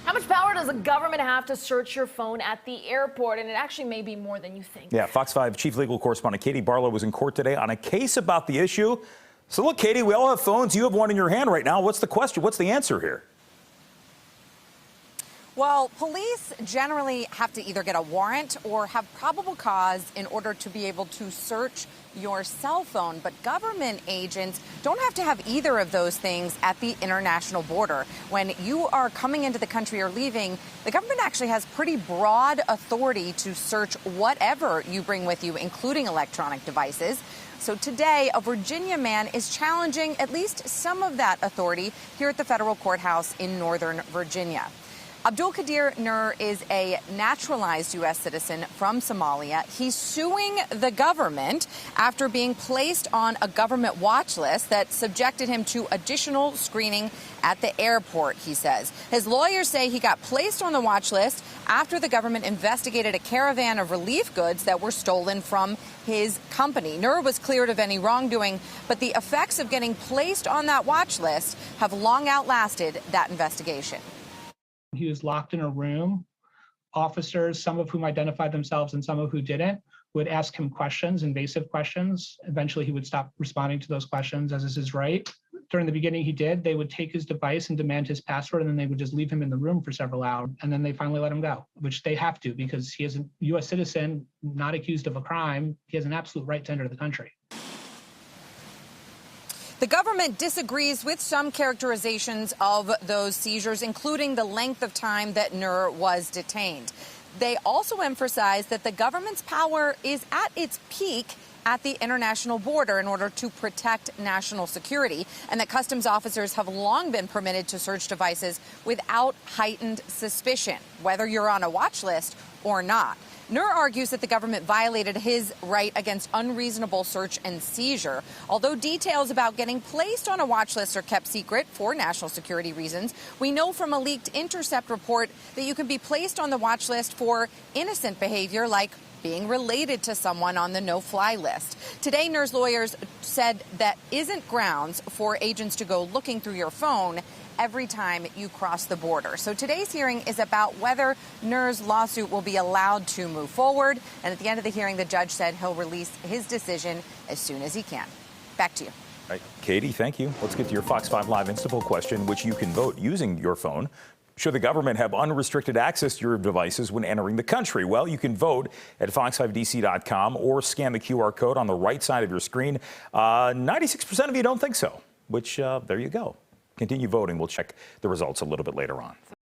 How much power does the government have to search your phone at the airport? And it actually may be more than you think. Yeah, Fox 5 chief legal correspondent Katie Barlow was in court today on a case about the issue. So look, Katie, we all have phones. You have one in your hand right now. What's the question? What's the answer here? Well, police generally have to either get a warrant or have probable cause in order to be able to search your cell phone. But government agents don't have to have either of those things at the international border. When you are coming into the country or leaving, the government actually has pretty broad authority to search whatever you bring with you, including electronic devices. So today, a Virginia man is challenging at least some of that authority here at the federal courthouse in Northern Virginia. Abdul Qadir Nur is a naturalized U.S. citizen from Somalia. He's suing the government after being placed on a government watch list that subjected him to additional screening at the airport, he says. His lawyers say he got placed on the watch list after the government investigated a caravan of relief goods that were stolen from his company. Nur was cleared of any wrongdoing, but the effects of getting placed on that watch list have long outlasted that investigation. He was locked in a room. Officers, some of whom identified themselves and some of who didn't, would ask him questions, invasive questions. Eventually, he would stop responding to those questions, as is his right. During the beginning, he did. They would take his device and demand his password, and then they would just leave him in the room for several hours. And then they finally let him go, which they have to because he is a U.S. citizen, not accused of a crime. He has an absolute right to enter the country. The government disagrees with some characterizations of those seizures, including the length of time that Nur was detained. They also emphasize that the government's power is at its peak at the international border in order to protect national security, and that customs officers have long been permitted to search devices without heightened suspicion, whether you're on a watch list or not. Nur argues that the government violated his right against unreasonable search and seizure. Although details about getting placed on a watch list are kept secret for national security reasons, we know from a leaked Intercept report that you can be placed on the watch list for innocent behavior like being related to someone on the no-fly list. Today, Nur's lawyers said that isn't grounds for agents to go looking through your phone every time you cross the border. So today's hearing is about whether Nur's lawsuit will be allowed to move forward. And at the end of the hearing, the judge said he'll release his decision as soon as he can. Back to you. All right, Katie, thank you. Let's get to your Fox 5 Live Instant Poll question, which you can vote using your phone. Should the government have unrestricted access to your devices when entering the country? Well, you can vote at fox5dc.com or scan the QR code on the right side of your screen. 96% of you don't think so, which there you go. Continue voting. We'll check the results a little bit later on.